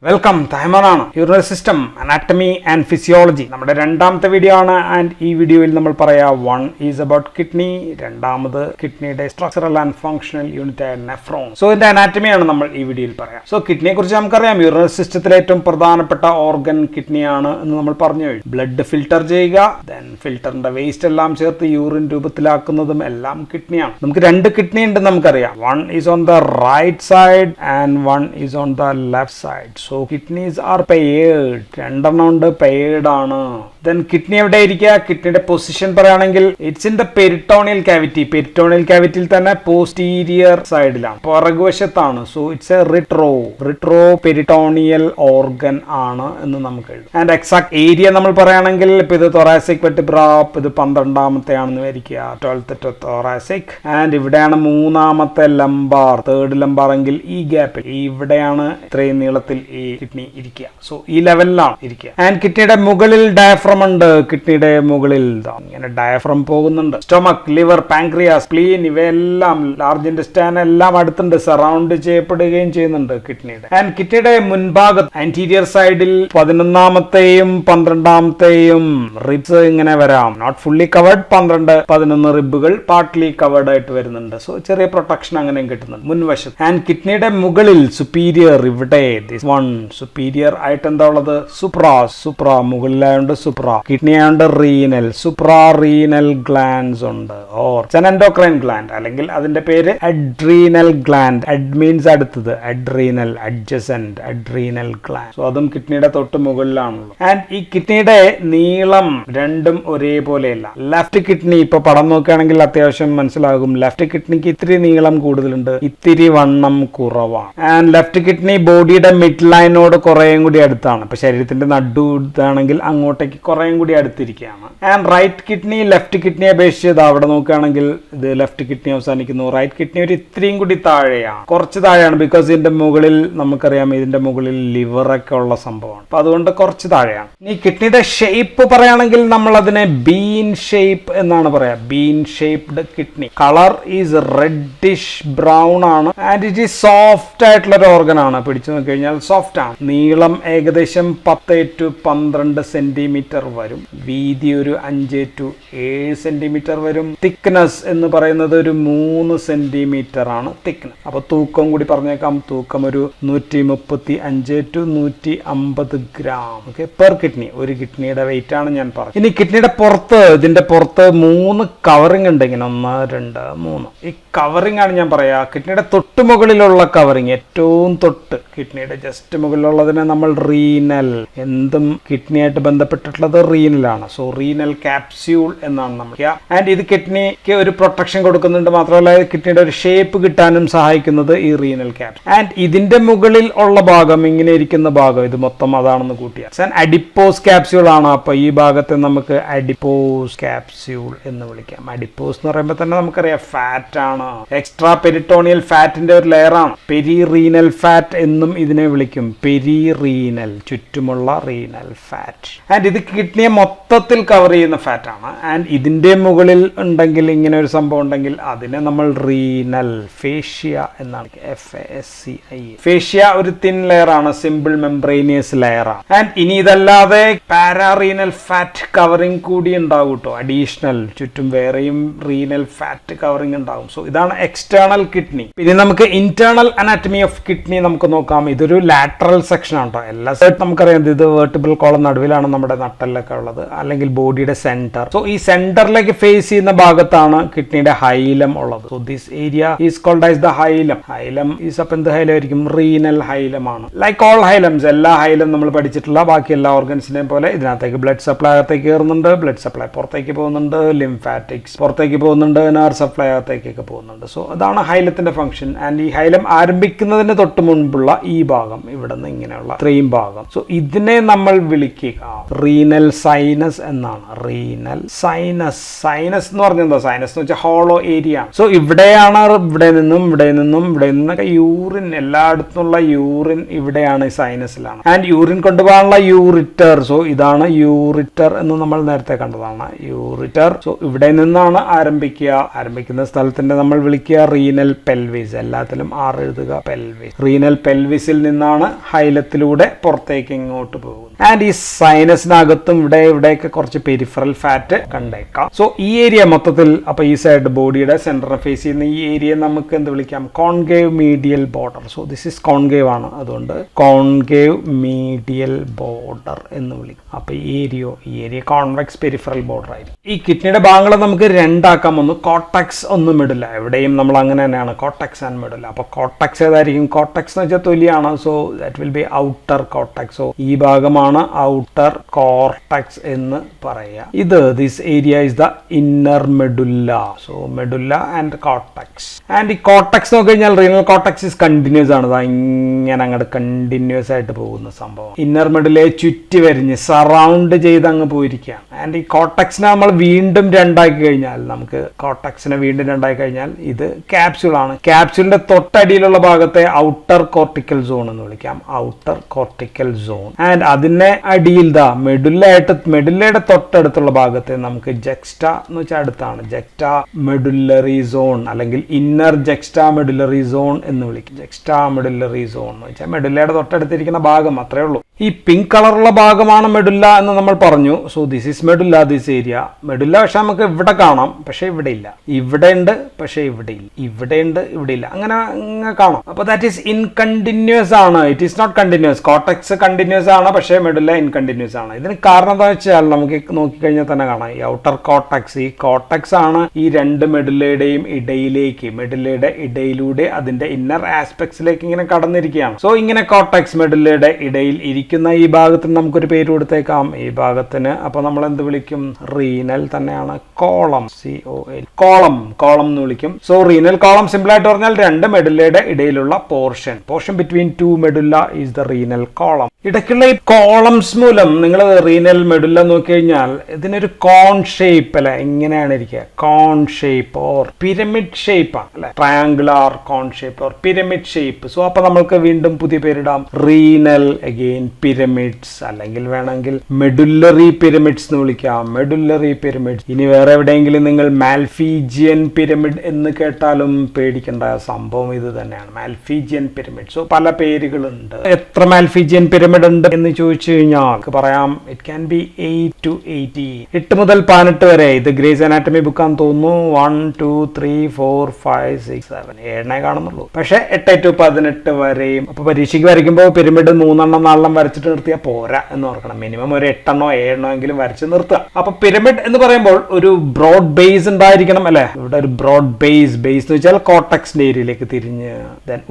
Welcome തഹമനാണ് urinary system anatomy and physiology നമ്മുടെ രണ്ടാമത്തെ വീഡിയോ ആണ്. ആൻഡ് ഈ വീഡിയോയിൽ നമ്മൾ പറയാ വൺ ഈസ് അബൌട്ട് കിഡ്നി, രണ്ടാമത് കിഡ്നിയുടെ സ്ട്രക്ചറൽ ആൻഡ് ഫങ്ഷണൽ യൂണിറ്റ് ആയ നെഫ്രോൺ. സോ ഇതിന്റെ അനാറ്റമിയാണ് നമ്മൾ ഈ വീഡിയോയിൽ പറയാം. സോ കിഡ്നിയെ കുറിച്ച് നമുക്കറിയാം, യൂറിനറി സിസ്റ്റത്തിലെ ഏറ്റവും പ്രധാനപ്പെട്ട ഓർഗൻ കിഡ്നിയാണ് എന്ന് നമ്മൾ പറഞ്ഞു കഴിഞ്ഞു. ബ്ലഡ് ഫിൽട്ടർ ചെയ്യുക, ദെൻ ഫിൽറ്ററിന്റെ വേസ്റ്റ് എല്ലാം ചേർത്ത് യൂറിൻ രൂപത്തിലാക്കുന്നതും എല്ലാം കിഡ്നിയാണ്. നമുക്ക് രണ്ട് കിഡ്നി ഉണ്ട് നമുക്കറിയാം. One is on the right side and one is on the left side. So kidneys are paired. രണ്ടെണ്ണം ഉണ്ട്, പെയർഡ് ആണ്. ദെൻ കിഡ്നി എവിടെ ഇരിക്കുക? കിഡ്നിയുടെ പൊസിഷൻ പറയുകയാണെങ്കിൽ it's in the peritoneal cavity. Peritoneal കാവിറ്റിയിൽ തന്നെ പോസ്റ്റീരിയർ സൈഡിലാണ്, പുറകുവശത്താണ്. So it's a retroperitoneal organ ആണ് എന്ന് നമുക്ക് എഴുതാം. ആൻഡ് എക്സാക്ട് ഏരിയ നമ്മൾ പറയുകയാണെങ്കിൽ ഇപ്പൊ ഇത് തൊറാസിക് വെർട്ടിബ്ര, ഇത് 12ാമത്തെ ആണെന്ന് വിചാരിക്കുക, 12th തൊറാസിക്. ആൻഡ് ഇവിടെയാണ് 3ാമത്തെ ലംബാർ, 3rd ലംബാർ എങ്കിൽ ഈ ഗ്യാപ്പിൽ ഇവിടെയാണ് ഇത്രയും നീളത്തിൽ ഈ കിഡ്നി ഇരിക്കുക. സോ ഈ ലെവലിലാണ് ഇരിക്കുക. ആൻഡ് കിഡ്നിയുടെ മുകളിൽ ഡയഫ്രം ഉണ്ട്. കിഡ്നിയുടെ മുകളിൽ ഇങ്ങനെ ഡയഫ്രം പോകുന്നുണ്ട്. സ്റ്റൊമക്, ലിവർ, പാൻക്രിയാസ്, സ്പ്ലീൻ ഇവയെല്ലാം ലാർജ് ഇൻറ്റെസ്റ്റൈൻ എല്ലാം അടുത്തുണ്ട്, സറൗണ്ട് ചെയ്യപ്പെടുകയും ചെയ്യുന്നുണ്ട് കിഡ്നിയുടെ. ആൻഡ് കിഡ്നിയുടെ മുൻഭാഗത്ത് ആന്റീരിയർ സൈഡിൽ 11ാമത്തെയും 12ാമത്തെയും റിബ്സ് ഇങ്ങനെ വരാം. നോട്ട് ഫുള്ളി കവേർഡ്, 12, 11 റിബുകൾ പാർട്ട്ലി കവേർഡ് ആയിട്ട് വരുന്നുണ്ട്. സോ ചെറിയ പ്രൊട്ടക്ഷൻ അങ്ങനെയും കിട്ടുന്നുണ്ട് മുൻവശത്ത്. ആൻഡ് കിഡ്നിയുടെ മുകളിൽ സുപ്പീരിയർ, ഇവിടെ സുപ്പീരിയർ ആയിട്ട് എന്താ ഉള്ളത്? സുപ്ര മുകളിലായോണ്ട് സുപ്ര. കിഡ്നി ആയോണ്ട് റീനൽ, സുപ്രാ റീനൽ ഗ്ലാൻഡ്സ് ഉണ്ട്. ഓർ എൻഡോക്രൈൻ ഗ്ലാൻഡ്, അല്ലെങ്കിൽ അതിന്റെ പേര് അഡ്രീനൽ ഗ്ലാൻഡ്. അഡ് മീൻസ് അടുത്തത്, adrenal, adjacent adrenal gland. So അതും കിഡ്നിയുടെ തൊട്ട് മുകളിലാണുള്ളത്. ആൻഡ് ഈ കിഡ്നിയുടെ നീളം രണ്ടും ഒരേപോലെയല്ല. ലെഫ്റ്റ് കിഡ്നി ഇപ്പൊ പടം നോക്കുകയാണെങ്കിൽ അത്യാവശ്യം മനസ്സിലാകും. ലെഫ്റ്റ് കിഡ്നിക്ക് ഇത്തിരി നീളം കൂടുതലുണ്ട്, ഇത്തിരി വണ്ണം കുറവാണ്. ആൻഡ് ലെഫ്റ്റ് കിഡ്നി ബോഡിയുടെ മിഡ് ലൈനോട് കുറേയും കൂടി അടുത്താണ്. ഇപ്പൊ ശരീരത്തിന്റെ നടു ഇതാണെങ്കിൽ അങ്ങോട്ടേക്ക് കുറേയും കൂടി അടുത്തിരിക്കുകയാണ്. ആൻഡ് റൈറ്റ് കിഡ്നി ലെഫ്റ്റ് കിഡ്നിയെ അപേക്ഷിച്ച് അവിടെ നോക്കുകയാണെങ്കിൽ ഇത് ലെഫ്റ്റ് കിഡ്നി അവസാനിക്കുന്നു. റൈറ്റ് കിഡ്നി ഒരു ഇത്രയും കൂടി താഴെയാണ്, കുറച്ച് താഴെയാണ്. ബിക്കോസ് ഇതിന്റെ മുകളിൽ നമുക്കറിയാം, ഇതിന്റെ മുകളിൽ ലിവർ ഒക്കെ ഉള്ള സംഭവമാണ്. അപ്പൊ അതുകൊണ്ട് കുറച്ച് താഴെയാണ്. ഈ കിഡ്നിയുടെ ഷേപ്പ് പറയുകയാണെങ്കിൽ നമ്മൾ അതിനെ ബീൻ ഷേപ്പ് എന്നാണ് പറയാ. Been shaped kidney. Colour is reddish brown ആണ്. ആൻഡ് ഇറ്റ് ഈസ് സോഫ്റ്റ് ആയിട്ടുള്ള ഒരു ഓർഗൻ ആണ്. പിടിച്ചു നോക്കി കഴിഞ്ഞാൽ സോഫ്റ്റ് ആണ്. നീളം ഏകദേശം 10 to 12 സെന്റിമീറ്റർ വരും. വീതി ഒരു 5 to 7 സെന്റിമീറ്റർ വരും. തിക്നെസ് എന്ന് പറയുന്നത് ഒരു 3 സെന്റിമീറ്റർ ആണ് തിക്നെസ്. അപ്പൊ തൂക്കം കൂടി പറഞ്ഞേക്കാം. തൂക്കം ഒരു 135 to 150 ഗ്രാം പെർ കിഡ്നി. ഒരു കിഡ്നിയുടെ വെയിറ്റ് ആണ് ഞാൻ പറഞ്ഞത്. ഇനി കിഡ്നിയുടെ പുറത്ത്, ഇതിന്റെ പുറത്ത് 3 കവറിംഗ് ഉണ്ട്. ഇങ്ങനെ 1, 2, 3. ഈ കവറിംഗ് ആണ് ഞാൻ പറയാ. കിഡ്നിയുടെ തൊട്ട് മുകളിലുള്ള കവറിംഗ്, ഏറ്റവും തൊട്ട് കിഡ്നിയുടെ ജസ്റ്റ് മുകളിലുള്ളതിനെ നമ്മൾ റീനൽ, എന്തും കിഡ്നിയായിട്ട് ബന്ധപ്പെട്ടിട്ടുള്ളത് റീനലാണ്. സോ റീനൽ ക്യാപ്സ്യൂൾ എന്നാണ് നമ്മൾ. ആൻഡ് ഇത് കിഡ്നിക്ക് ഒരു പ്രൊട്ടക്ഷൻ കൊടുക്കുന്നുണ്ട്. മാത്രമല്ല കിഡ്നിയുടെ ഒരു ഷേപ്പ് കിട്ടാനും സഹായിക്കുന്നത് ഈ റീനൽ ക്യാപ്സ്യൂൾ. ആൻഡ് ഇതിന്റെ മുകളിൽ ഉള്ള ഭാഗം, ഇങ്ങനെ ഇരിക്കുന്ന ഭാഗം, ഇത് മൊത്തം അതാണെന്ന് കൂട്ടിയാൽ അഡിപ്പോസ് ക്യാപ്സ്യൂൾ ആണ്. അപ്പൊ ഈ ഭാഗത്തെ നമുക്ക് അഡിപ്പോസ് ക്യാപ്സ്യൂൾ എന്ന് വിളിക്കാം. അഡിപ്പോസ് എന്ന് പറയുമ്പോൾ തന്നെ നമുക്കറിയാം ഫാറ്റ് ആണ്. എക്സ്ട്രാ പെരിറ്റോണിയൽ ഫാറ്റിന്റെ ഒരു ലെയർ ആണ്. പെരിറീനൽ ഫാറ്റ് എന്നും ഇതിനെ വിളിക്കും. പെരിറീനൽ, ചുറ്റുമുള്ള റീനൽ ഫാറ്റ്. ആൻഡ് ഇത് കിഡ്നിയെ മൊത്തത്തിൽ കവർ ചെയ്യുന്ന ഫാറ്റ് ആണ്. ആൻഡ് ഇതിന്റെ മുകളിൽ ഉണ്ടെങ്കിൽ, ഇങ്ങനെ ഒരു സംഭവം ഉണ്ടെങ്കിൽ അതിനെ നമ്മൾ റീനൽ ഫേഷ്യ എന്നാണ്. FASCIA. ഫേഷ്യ ഒരു തിൻ ലെയർ ആണ്, സിമ്പിൾ മെംബ്രേനിയസ് ലെയർ ആണ്. ആൻഡ് ഇനി ഇതല്ലാതെ പാരാറീനൽ ഫാറ്റ് കവറിംഗ് കൂടി ഉണ്ടാവും കേട്ടോ. അഡീഷണൽ ചുറ്റും വേറെയും റീനൽ ഫാറ്റ് കവറിംഗ് ഉണ്ടാവും. സോ ഇതാണ് എക്സ്റ്റേണൽ കിഡ്നി. ഇനി നമുക്ക് ഇന്റേണൽ അനാറ്റമി ഓഫ് കിഡ്നി നമുക്ക് നോക്കാം. ഇതൊരു ലാറ്ററൽ സെക്ഷൻ ആണ് കേട്ടോ. എല്ലാ സൈഡ് നമുക്കറിയാം, ഇത് വെർട്ടിബ്രൽ കോളം നടുവിലാണ് നമ്മുടെ നട്ടെല്ലൊക്കെ ഉള്ളത്, അല്ലെങ്കിൽ ബോഡിയുടെ സെന്റർ. സോ ഈ സെന്ററിലേക്ക് ഫേസ് ചെയ്യുന്ന ഭാഗത്താണ് കിഡ്നിയുടെ ഹൈലം ഉള്ളത്. So this area is called as the hilum. Hilum is up എന്ത് ഹൈലം ആയിരിക്കും? റീനൽ ഹൈലമാണ്. ലൈക്ക് ഓൾ ഹൈലംസ്, എല്ലാ ഹൈലം നമ്മൾ പഠിച്ചിട്ടുള്ള ബാക്കി എല്ലാ ഓർഗൻസിനെയും പോലെ ഇതിനകത്തേക്ക് ബ്ലഡ് സപ്ലൈ അകത്തേക്ക് കയറുന്നുണ്ട്, ബ്ലഡ് സപ്ലൈ പുറത്തേക്ക് പോകുന്നുണ്ട്, ലിംഫാറ്റിക്സ് പുറത്തേക്ക് പോകുന്നുണ്ട്, നെർവ് സപ്ലൈ അകത്തേക്കൊക്കെ പോകുന്നുണ്ട്. സോ അതാണ് ഹൈലത്തിന്റെ ഫംഗ്ഷൻ. ആൻഡ് ഈ ഹൈലം ആരംഭിക്കുന്നതിന് തൊട്ട് മുൻപുള്ള ഈ ഭാഗം, ഇവിടെ നിന്ന് ഇങ്ങനെയുള്ള ഇത്രയും ഭാഗം, സോ ഇതിനെ നമ്മൾ വിളിക്കുക റീനൽ റീനൽ സൈനസ് എന്നാണ്. Renal sinus. സൈനസ് എന്ന് പറഞ്ഞാൽ എന്താ? സൈനസ് എന്ന് വെച്ചാൽ ഹോളോ ഏരിയ. സോ ഇവിടെയാണ് ഇവിടെ നിന്നൊക്കെ യൂറിൻ, എല്ലായിടത്തുള്ള യൂറിൻ ഇവിടെയാണ്, സൈനസിലാണ്. ആൻഡ് യൂറിൻ കൊണ്ടുപോകാനുള്ള യൂറിറ്റർ. സോ ഇതാണ് യൂറിറ്റർ എന്ന് നമ്മൾ നേരത്തെ കണ്ടതാണ്, യൂറിറ്റർ. സോ ഇവിടെ നിന്നാണ് ആരംഭിക്കുന്ന സ്ഥലത്തിന്റെ നമ്മൾ വിളിക്കുക റീനൽ പെൽവിസ്. എല്ലാത്തിലും ആറ് എഴുതുക, പെൽവിസ്. റീനൽ പെൽവിസിൽ നിന്നാണ് ഹൈലത്തിലൂടെ പുറത്തേക്ക് ഇങ്ങോട്ട് പോകുന്നത്. ആൻഡ് ഈ സൈനസിനകത്തും ഇവിടെയൊക്കെ കുറച്ച് പെരിഫറൽ ഫാറ്റ് കണ്ടേക്കാം. സോ ഈ ഏരിയ മൊത്തത്തിൽ, അപ്പൊ ഈ സൈഡ് ബോഡിയുടെ സെന്ററിനെ ഫേസ് ചെയ്യുന്ന ഈ ഏരിയ നമുക്ക് എന്ത് വിളിക്കാം? Concave medial border. So this is concave ആണ്, അതുകൊണ്ട് കോൺകേവ് മീഡിയൽ ബോർഡർ എന്ന് വിളിക്കും. അപ്പൊ ഈ ഏരിയ കോൺവെക്സ് പെരിഫറൽ ബോർഡർ ആയിരിക്കും. ഈ കിഡ്നിയുടെ ഭാഗങ്ങളെ നമുക്ക് രണ്ടാക്കാം. ഒന്ന് കോട്ടക്സ്, ഒന്ന് മിഡില. എവിടെയും നമ്മൾ അങ്ങനെ തന്നെയാണ്, കോട്ടക്സ് ആൻഡ് മിഡില. അപ്പൊ കോട്ടക്സ് ഏതായിരിക്കും? കോട്ടക്സ് എന്ന് വെച്ചാൽ തൊലിയാണ്. So that will be outer cortex. So ഈ ഭാഗമാണ് ഔട്ടർ കോർട്ടക്സ് എന്ന് പറയാം. This area is the inner medulla. So medulla and cortex. And ഈ കോർട്ടക്സ് നോക്കി കഴിഞ്ഞാൽ റീനൽ കോർട്ടക്സ് ഇസ് കണ്ടിന്യൂസ് ആണ്. ഇങ്ങനെ അങ്ങോട്ട് കണ്ടിന്യൂസ് ആയിട്ട് പോകുന്ന സംഭവം. ഇന്നർ മെഡുലയെ ചുറ്റി വരിഞ്ഞ് സറൗണ്ട് ചെയ്ത് അങ്ങ് പോയിരിക്കുകയാണ്. ആൻഡ് ഈ കോർട്ടക്സിനെ നമ്മൾ വീണ്ടും രണ്ടാക്കി കഴിഞ്ഞാൽ, ഇത് ക്യാപ്സ്യൂൾ ആണ്. ക്യാപ്സ്യൂളിന്റെ തൊട്ടടിയിലുള്ള ഭാഗത്തെ ഔട്ടർ കോർട്ടിക്കൽ സോൺ എന്ന് വിളിക്കാം, ഔട്ടർ കോർട്ടിക്കൽ സോൺ. ആൻഡ് അതിന്റെ അടിയിൽ മെഡുല്ലയുടെ തൊട്ടടുത്തുള്ള ഭാഗത്തെ നമുക്ക് ജെക്സ്റ്റാ എന്ന് വെച്ചാൽ അടുത്താണ്, ജെക്സ്റ്റാ മെഡുല്ലറി സോൺ അല്ലെങ്കിൽ ഇന്നർ ജെക്സ്റ്റാ മെഡുല്ലറി സോൺ എന്ന് വിളിക്കും. ജെക്സ്റ്റാ മെഡുല്ലറി സോൺ എന്ന് വെച്ചാൽ മെഡുല്ലയുടെ തൊട്ടടുത്തിരിക്കുന്ന ഭാഗം, അത്രേ ഉള്ളൂ. ഈ പിങ്ക് കളറുള്ള ഭാഗമാണ് മെഡുല്ല എന്ന് നമ്മൾ പറഞ്ഞു. So this is medulla, this area medulla. പക്ഷെ നമുക്ക് ഇവിടെ കാണാം, പക്ഷെ ഇവിടെ ഇല്ല. ഇവിടെ ഉണ്ട്, പക്ഷെ ഇവിടെ ഇല്ല. ഇവിടെ ഉണ്ട്, ഇവിടെ ഇല്ല. അങ്ങനെ കാണാം. അപ്പൊ ദാറ്റ് ഈസ് ഇൻകണ്ടിന്യൂസ് ആണ്. It is not continuous. Cortex continuous ആണ്, പക്ഷെ മെഡുല്ല ഇൻകണ്ടിന്യൂസ് ആണ്. ഇതിന് കാരണം എന്താ വെച്ചാൽ നമുക്ക് നോക്കിക്കഴിഞ്ഞാൽ തന്നെ കാണാം. ഈ ഔട്ടർ കോർട്ടക്സ്, ഈ കോർട്ടക്സ് ആണ് ഈ രണ്ട് മെഡുല്ലയുടെയും ഇടയിലേക്ക്, മെഡുല്ലയുടെ ഇടയിലൂടെ അതിന്റെ ഇന്നർ ആസ്പെക്ട്സിലേക്ക് ഇങ്ങനെ കടന്നിരിക്കുകയാണ്. സോ ഇങ്ങനെ കോർട്ടക്സ് മെഡുല്ലയുടെ ഇടയിൽ ഇരിക്കുന്ന ഈ ഭാഗത്തിന് നമുക്കൊരു പേര് കൊടുത്തേക്കാം. ഈ ഭാഗത്തിന് അപ്പൊ നമ്മൾ എന്ത് വിളിക്കും? റീനൽ തന്നെയാണ്. കോളം, COL, കോളം എന്ന് വിളിക്കും. സോ റീനൽ കോളം സിമ്പിൾ ആയിട്ട് പറഞ്ഞാൽ രണ്ട് മെഡുല്ലയുടെ ഇടയിലുള്ള portion between two medulla is the renal column. ഇടയ്ക്കുള്ള ഈ കോളംസ് മൂലം നിങ്ങൾ റീനൽ മെഡുല്ല നോക്കി കഴിഞ്ഞാൽ ഇതിനൊരു കോൺ ഷേപ്പ് അല്ലെ, ഇങ്ങനെയാണ് ഇരിക്കുക. Cone shape or pyramid shape ആണ് അല്ലെ, triangular cone shape or pyramid shape. So അപ്പൊ നമ്മൾക്ക് വീണ്ടും പുതിയ പേരിടാം, റീനൽ അഗെയിൻ പിരമിഡ്സ്, അല്ലെങ്കിൽ വേണമെങ്കിൽ മെഡുല്ലറി പിരമിഡ്സ് എന്ന് വിളിക്കാം. Medullary pyramids. ഇനി വേറെ എവിടെയെങ്കിലും നിങ്ങൾ മാൽഫീജിയൻ പിരമിഡ് എന്ന് കേട്ടാലും പേടിക്കേണ്ട, സംഭവം ഇത് തന്നെയാണ്, മാൽഫീജിയൻ പിരമിഡ്. സോ പല പേരുകളുണ്ട്. എത്ര മാൽഫീജിയൻ പിരമിഡ് ഉണ്ട് എന്ന് ചോദിച്ചു കഴിഞ്ഞാൽ പറയാം, ഇറ്റ് ക്യാൻ ബി 8 to 18, 8 മുതൽ 18 വരെ. ഇത് ഗ്രേസ് അനാറ്റമി ബുക്കാന്ന് തോന്നുന്നു. 1 2 3 4 5 6 7 7 കാണുന്നുള്ളൂ, പക്ഷെ 8 to 18 വരെയും. അപ്പൊ പരീക്ഷയ്ക്ക് വരയ്ക്കുമ്പോൾ പിരമിഡ് 3 4 വരച്ചിട്ട് നിർത്തിയാൽ പോരാ എന്ന് ഓർക്കണം. മിനിമം ഒരു 8 7 എങ്കിലും വരച്ച് നിർത്തുക. അപ്പൊ പിരമിഡ് എന്ന് പറയുമ്പോൾ ഒരു ബ്രോഡ് ബേസ് ഉണ്ടായിരിക്കണം അല്ലെ. ഇവിടെ ഒരു ബ്രോഡ് ബേസ് എന്ന് വെച്ചാൽ കോർട്ടക്സിന്റെ ഏരിയയിലേക്ക് തിരിഞ്ഞ്,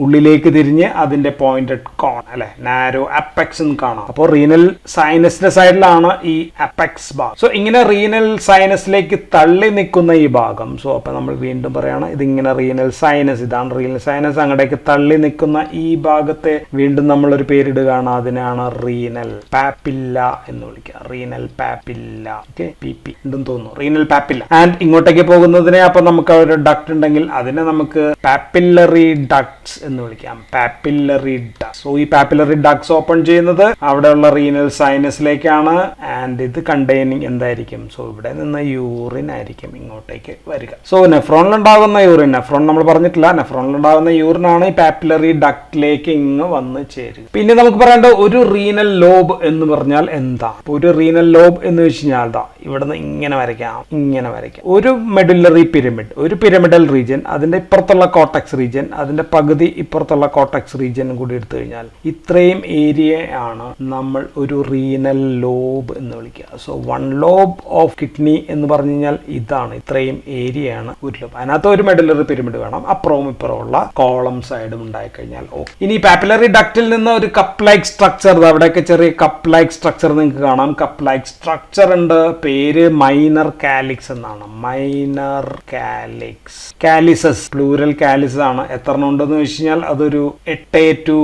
ഉള്ളിലേക്ക് തിരിഞ്ഞ് അതിന്റെ പോയിന്റഡ് കോൺ അല്ലെ, നാരോ അപ്പെക്സ് കാണാം. അപ്പോൾ റീനൽ സൈനസിന്റെ സൈഡിലാണ് ഈ അപ്പെക്സ് ഭാഗം. സോ ഇങ്ങനെ റീനൽ സൈനസിലേക്ക് തള്ളി നിൽക്കുന്ന ഈ ഭാഗം. സോ അപ്പൊ നമ്മൾ വീണ്ടും പറയാണ്, ഇതിങ്ങനെ റീനൽ സൈനസ്, ഇതാണ് റീനൽ സൈനസ്. അങ്ങടേക്ക് തള്ളി നിൽക്കുന്ന ഈ ഭാഗത്തെ വീണ്ടും നമ്മൾ ഒരു പേരിടുകയാണ്, അതിനാണ് റീനൽ പാപ്പില്ല എന്ന് വിളിക്കുക. റീനൽ പാപ്പില്ല, ഓക്കെ, PP ഉണ്ടെന്ന് തോന്നുന്നു, റീനൽ പാപ്പില്ല. ആൻഡ് ഇങ്ങോട്ടേക്ക് പോകുന്നതിനെ അപ്പൊ നമുക്ക് ഒരു ഡക്ട് ഉണ്ടെങ്കിൽ അതിനെ നമുക്ക് പാപ്പില്ലറി ഡക്ട്സ് എന്ന് വിളിക്കാം. Papillary ducts. സോ ഈ പാപ്പില്ലറി ഡക്ട്സ് ഓപ്പൺ ചെയ്യുന്നത് അവിടെയുള്ള റീനൽ സൈനസിലേക്കാണ്. ആൻഡ് ഇത് കണ്ടെയ്നിങ് എന്തായിരിക്കും? സോ ഇവിടെ നിന്ന് യൂറിൻ ആയിരിക്കും ഇങ്ങോട്ടേക്ക് വരിക. സോ നെഫ്രോണിലുണ്ടാകുന്ന യൂറിൻ, നെഫ്രോൺ നമ്മൾ പറഞ്ഞിട്ടില്ല, നെഫ്രോണിലുണ്ടാകുന്ന യൂറിൻ ആണ് ഈ പാപ്പിലറി ഡക്റ്റിലേക്ക് ഇങ്ങ് വന്ന് ചേരുക. പിന്നെ നമുക്ക് പറയേണ്ട ഒരു റീനൽ ലോബ് എന്ന് പറഞ്ഞാൽ എന്താ? ഒരു റീനൽ ലോബ് എന്ന് വെച്ച് കഴിഞ്ഞാൽ ഇവിടെ നിന്ന് ഇങ്ങനെ വരയ്ക്കാം. ഒരു മെഡുല്ലറി പിരമിഡ്, ഒരു പിരമിഡൽ റീജിയൻ, അതിന്റെ ഇപ്പുറത്തുള്ള കോർട്ടക്സ് റീജിയൻ, അതിന്റെ പകുതി ഇപ്പുറത്തുള്ള കോർട്ടക്സ് റീജിയൻ കൂടി എടുത്തു കഴിഞ്ഞാൽ ഇത്രയും ഏരിയ ആണ് നമ്മൾ ഒരു റീനൽ ലോബ് എന്ന് വിളിക്കുക. സോ 1 ലോബ് ഓഫ് കിഡ്നി എന്ന് പറഞ്ഞു കഴിഞ്ഞാൽ ഇതാണ്, ഇത്രയും ഏരിയയാണ് ഒരു ലോബ്. അതിനകത്ത് ഒരു മെഡുലറി പിരമിഡ് വേണം, അപ്പുറവും ഇപ്പുറമുള്ള കോളം സൈഡും ഉണ്ടായി കഴിഞ്ഞാൽ ഓക്കെ. ഇനി പാപ്പിലറി ഡക്റ്റിൽ നിന്ന് ഒരു കപ്പ് ലൈക്ക് സ്ട്രക്ചർ സ്ട്രക്ചർ, അവിടെയൊക്കെ ചെറിയ കപ്പ് ലൈക്ക് സ്ട്രക്ചർ നിങ്ങൾക്ക് കാണാം. കപ്പ് ലൈക്ക് സ്ട്രക്ചർ ഉണ്ട്. പേര് മൈനർ കാലിക്സ് എന്നാണ്. Minor calyx. Calyces plural calyces ആണ്. എത്ര എണ്ണം ഉണ്ടെന്ന് വെച്ച് കഴിഞ്ഞാൽ അതൊരു 8 to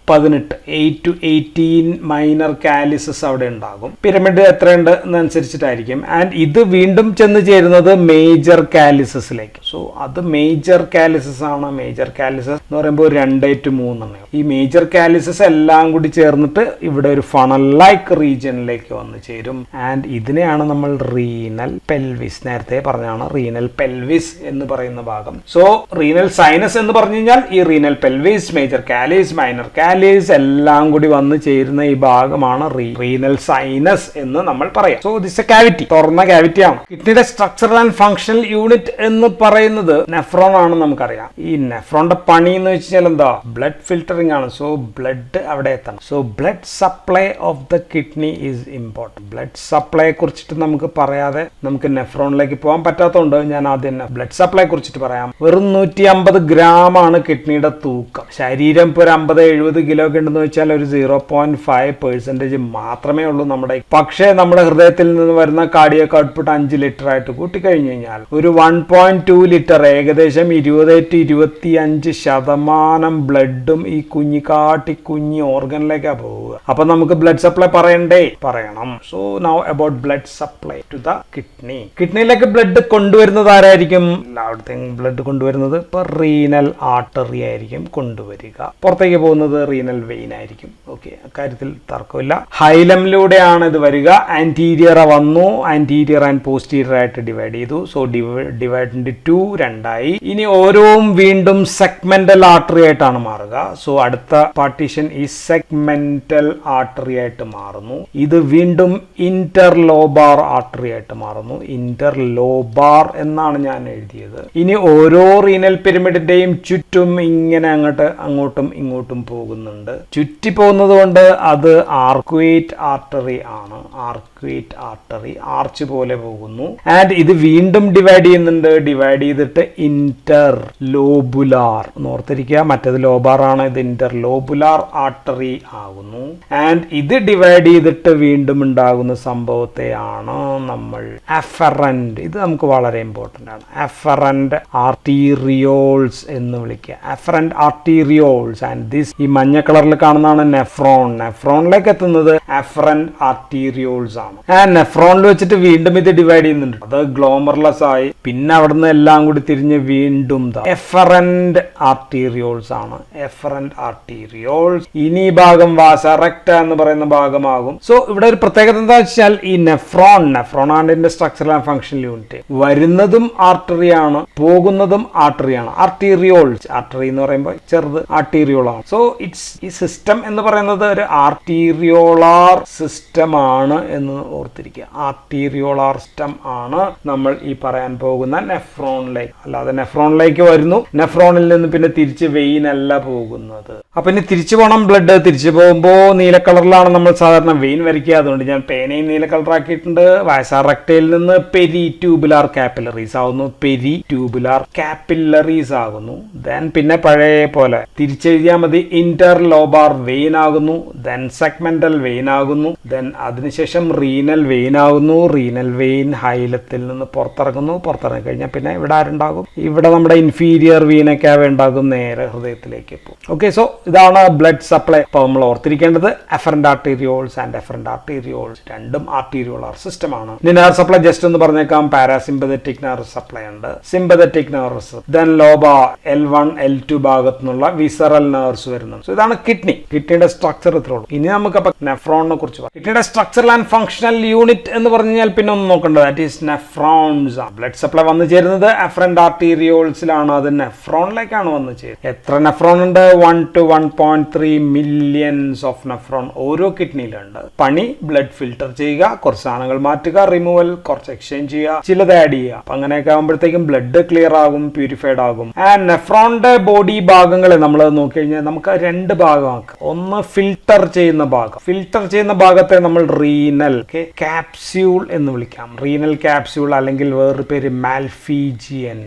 18, 8 to 18 മൈനർ കാലിസസ് അവിടെ ഉണ്ടാകും. പിരമിഡ് എത്രയുണ്ട് എന്നനുസരിച്ചിട്ടായിരിക്കും. ആൻഡ് ഇത് വീണ്ടും ചെന്ന് ചേരുന്നത് മേജർ കാലിസസിലേക്ക്. സോ അത് മേജർ കാലിസസ് ആണ്. മേജർ കാലിസസ് എന്ന് പറയുമ്പോൾ 2 to 3 ആണ്. ഈ മേജർ കാലിസസ് എല്ലാം കൂടി ചേർന്നിട്ട് ഇവിടെ ഒരു ഫണൽ ലൈക്ക് റീജിയനിലേക്ക് വന്ന് ചേരും. ആൻഡ് ഇതിനെയാണ് നമ്മൾ റീനൽ പെൽവിസ്, നേരത്തെ പറഞ്ഞാണ് റീനൽ പെൽവിസ് എന്ന് പറയുന്ന ഭാഗം. സോ റീനൽ സൈനസ് എന്ന് പറഞ്ഞു കഴിഞ്ഞാൽ ഈ renal pelvis, major Kallis, minor Kallis എല്ലാം കൂടി വന്ന് ചേരുന്ന ഈ ഭാഗമാണ് റീനൽ സൈനസ് എന്ന് നമ്മൾ പറയാം. സോ ദിസ് എ കാവിറ്റി, തുറന്ന കാവിറ്റി ആണ്. കിഡ്നിയുടെ സ്ട്രക്ചറൽ ആൻഡ് ഫങ്ഷണൽ യൂണിറ്റ് എന്ന് പറയുന്നത് നെഫ്രോൺ ആണ്. നമുക്കറിയാം ഈ നെഫ്രോണിന്റെ പണി എന്ന് വെച്ചാൽ എന്താ, ബ്ലഡ് ഫിൽറ്ററിംഗ് ആണ്. സോ ബ്ലഡ് അവിടെ എത്തണം. So blood supply of the kidney is important. Blood സപ്ലൈയെ കുറിച്ചിട്ട് നമുക്ക് പറയാതെ നമുക്ക് നെഫ്രോണിലേക്ക് പോകാൻ പറ്റാത്തതുകൊണ്ട് ഞാൻ ആദ്യം ബ്ലഡ് സപ്ലൈ കുറിച്ചിട്ട് പറയാം. വെറും 150 gram ആണ് കിഡ്നിയുടെ തൂക്കം. ശരീരം ഇപ്പോൾ ഒരു 50-70 കിലോ ഒക്കെ ഉണ്ടെന്ന് വെച്ചാൽ ഒരു 0.5% മാത്രമേ ഉള്ളൂ നമ്മുടെ. പക്ഷേ നമ്മുടെ ഹൃദയത്തിൽ നിന്ന് വരുന്ന കാർഡിയക് ഔട്ട്പുട്ട് 5 ലിറ്റർ ആയിട്ട് കൂട്ടിക്കഴിഞ്ഞു കഴിഞ്ഞാൽ ഒരു 1.2 ലിറ്റർ, ഏകദേശം 20-25% ബ്ലഡും ഈ കുഞ്ഞി ഓർഗനിലേക്കാണ് പോവുക. അപ്പൊ നമുക്ക് ബ്ലഡ് സപ്ലൈ പറയണം. So now about blood supply to the kidney. കിഡ്നിയിലേക്ക് ബ്ലഡ് കൊണ്ടുവരുന്നത് ആരായിരിക്കും? എല്ലായിടത്തും ബ്ലഡ് കൊണ്ടുവരുന്നത് ഇപ്പൊ റീനൽ ആർട്ടറി ആയിരിക്കും കൊണ്ടുവരിക. പുറത്തേക്ക് പോകുന്നത് റീനൽ വെയിൻ ആയിരിക്കും. ഓക്കെ, അക്കാര്യത്തിൽ തർക്കമില്ല. ഹൈലമിലൂടെയാണ് ഇത് വരിക. ആന്റീരിയർ വന്നു, ആന്റീരിയർ ആൻഡ് പോസ്റ്റീരിയർ ആയിട്ട് ഡിവൈഡ് ചെയ്തു. സോ ഡിവൈഡ് ഇൻടു 2 രണ്ടായി. ഇനി ഓരോം വീണ്ടും സെഗ്മെന്റൽ ആർട്ടറി ആയിട്ടാണ് മാറുക. സോ അടുത്ത പാർട്ടീഷൻ ഈ സെഗ്മെന്റൽ ആർട്ടറി ആയിട്ട് മാറുന്നു. ഇത് വീണ്ടും ഇന്റർലോബാർ ആർട്ടറി ആയിട്ട് മാറുന്നു. ഇന്റർലോബാർ എന്നാണ് ഞാൻ എഴുതിയത്. ഇനി ഓരോ റീനൽ പിരമിഡിന്റെയും ചുറ്റും ഇങ്ങനെ അങ്ങോട്ടും ഇങ്ങോട്ടും പോകുന്നുണ്ട്. ചുറ്റി പോകുന്നത് കൊണ്ട് അത് ആർക്വേറ്റ് ആർട്ടറി ആണ്. ആർക്വേറ്റ് ആർട്ടറി ആർച്ച് പോലെ പോകുന്നു. ആൻഡ് ഇത് വീണ്ടും ഡിവൈഡ് ചെയ്യുന്നുണ്ട്. ഡിവൈഡ് ചെയ്തിട്ട് ഇന്റർലോബുലാർ ഓർത്തിരിക്കുക, മറ്റേത് ലോബാർ ആണ്, ഇത് ഇന്റർലോബുലാർ ആർട്ടറി ആകുന്നു. ആൻഡ് ഇത് ഡിവൈഡ് ചെയ്തിട്ട് വീണ്ടും ഉണ്ടാകുന്ന സംഭവത്തെയാണ് നമ്മൾ അഫറന്റ്, ഇത് നമുക്ക് വളരെ ഇമ്പോർട്ടന്റ് ആണ്, അഫറന്റ് ആർട്ടീരിയോൾസ് എന്ന് വിളിക്കുക. Afferent arterioles. ആൻഡ് ദിസ് ഈ മഞ്ഞ കളറിൽ കാണുന്നതാണ് നെഫ്രോൺ. നെഫ്രോണിലേക്ക് എത്തുന്നത് അഫറന്റ് ആർട്ടീരിയോൾസ് ആണ്. ആൻഡ് നെഫ്രോണിൽ വെച്ചിട്ട് വീണ്ടും ഇത് ഡിവൈഡ് ചെയ്യുന്നുണ്ട്. അത് ഗ്ലോമർലെസ് ആയി. പിന്നെ അവിടുന്ന് എല്ലാം കൂടി തിരിഞ്ഞ് വീണ്ടും എഫറന്റ് ആർട്ടീരിയോൾസ് ആണ്. Efferent arterioles. ഇനി ഭാഗം വാസ റെക്ട എന്ന് പറയുന്ന ഭാഗമാകും. സോ ഇവിടെ ഒരു പ്രത്യേകത എന്താ വെച്ചാൽ ഈ നെഫ്രോൺ ആണ് ഇതിന്റെ സ്ട്രക്ചറൽ ആൻഡ് ഫങ്ഷണൽ യൂണിറ്റ്. വരുന്നതും ആർട്ടറിയാണ്, പോകുന്നതും ആർട്ടറിയാണ്. ആർട്ടീരിയോൾസ്, ആർട്ടറി എന്ന് പറയുമ്പോൾ ചെറുത് ആർട്ടീരിയോൾ ആണ്. സോ ഇറ്റ്സ് ഈ സിസ്റ്റം എന്ന് പറയുന്നത് ഒരു ആർട്ടീരിയോളാർ സിസ്റ്റം ആണ് എന്ന് ഓർത്തിരിക്കുക. ആർട്ടീരിയോളാർ സിസ്റ്റം ആണ് നമ്മൾ ഈ പറയാൻ പോകുന്ന നെഫ്രോണിലേക്ക്. അല്ലാതെ നെഫ്രോണിലേക്ക് വരുന്നു, നെഫ്രോണിൽ നിന്ന് പിന്നെ തിരിച്ച് വെയിൻ അല്ല പോകുന്നത്. അപ്പൊ ഇനി തിരിച്ചു പോകണം ബ്ലഡ്. തിരിച്ചു പോകുമ്പോൾ നീല കളറിലാണ് നമ്മൾ സാധാരണ വെയിൻ വരയ്ക്കുക. അതുകൊണ്ട് ഞാൻ പേനയും നീല കളർ ആക്കിയിട്ടുണ്ട്. വയസാർ റെക്ടയിൽ നിന്ന് പെരി ട്യൂബുലാർ കാപ്പിലറീസ് ആകുന്നു. പെരി ട്യൂബുലാർ കാപ്പിലറീസ് ആകുന്നു. ദെൻ പിന്നെ പഴയ പോലെ തിരിച്ചെഴുതിയാൽ മതി. ഇന്റർലോബാർ വെയിൻ ആകുന്നു. ദെൻ സെഗ്മെന്റൽ വെയിൻ ആകുന്നു. ദെൻ അതിനുശേഷം റീനൽ വെയിൻ ആകുന്നു. റീനൽ വെയിൻ ഹൈലത്തിൽ നിന്ന് പുറത്തിറങ്ങുന്നു. പുറത്തിറങ്ങി കഴിഞ്ഞാൽ പിന്നെ ഇവിടെ ആരുണ്ടാകും? ഇവിടെ നമ്മുടെ ഇൻഫീരിയർ വീനൊക്കെ ഉണ്ടാകും, നേരെ ഹൃദയത്തിലേക്ക് പോകും. ഓക്കെ, സോ ഇതാണ് ബ്ലഡ് സപ്ലൈ. അപ്പോൾ നമ്മൾ ഓർത്തിരിക്കേണ്ടത് afferent arterioles and efferent arterioles രണ്ടും ആർട്ടീരിയോളാർ സിസ്റ്റം ആണ്. നെർവ് സപ്ലൈ ജസ്റ്റ് ഒന്ന് പറഞ്ഞേക്കാം. പാരാസിമ്പതറ്റിക് നെർവ് സപ്ലൈ ഉണ്ട്, സിമ്പതറ്റിക് നെർവ്സ്, ദെൻ ലോബ L1 L2 ഭാഗത്തു നിന്നുള്ള വിസറൽ നെർവ്സ് വരുന്നുണ്ട്. സോ ഇതാണ് കിഡ്നി. കിഡ്നിയുടെ സ്ട്രക്ചർ ഇത്രേ ഉള്ളൂ. ഇനി നമുക്ക് നെഫ്രോണിനെ കുറിച്ച് പറയാം. കിഡ്നിയുടെ സ്ട്രക്ചറൽ ആൻഡ് ഫങ്ഷണൽ യൂണിറ്റ് എന്ന് പറഞ്ഞാൽ പിന്നെ ഒന്നും നോക്കേണ്ടത്, that is nephrons. Blood supply വന്നു ചേരുന്നത് അഫറന്റ് ആർട്ടീരിയോൾസിലാണ്. അത് നെഫ്രോണിലേക്കാണ് വന്നു ചേരുന്നത്. എത്ര നെഫ്രോൺ ഉണ്ട്? 1 to 1.3 മില്യൺസ് ഓഫ് നെഫ്രോൺ ഓരോ കിഡ്നിയിലുണ്ട്. പണി ബ്ലഡ് ഫിൽട്ടർ ചെയ്യുക, കുറച്ച് സാധനങ്ങൾ മാറ്റുക, റിമൂവൽ, കുറച്ച് എക്സ്ചേഞ്ച് ചെയ്യുക, ചിലത് ആഡ് ചെയ്യുക. അപ്പൊ അങ്ങനെയൊക്കെ ആകുമ്പോഴത്തേക്കും ബ്ലഡ് ക്ലിയർ ആകും, പ്യൂരിഫൈഡ് ആകും. ആൻഡ് നെഫ്രോണിന്റെ ബോഡി ഭാഗങ്ങളെ നമ്മൾ നോക്കിക്കഴിഞ്ഞാൽ നമുക്ക് 2 ഭാഗമാക്കാം. ഒന്ന് ഫിൽട്ടർ ചെയ്യുന്ന ഭാഗം. ഫിൽട്ടർ ചെയ്യുന്ന ഭാഗത്തെ നമ്മൾ റീനൽ ക്യാപ്സ്യൂൾ എന്ന് വിളിക്കാം. റീനൽ ക്യാപ്സ്യൂൾ അല്ലെങ്കിൽ വേറൊരു പേര് മാൽഫീജിയൻ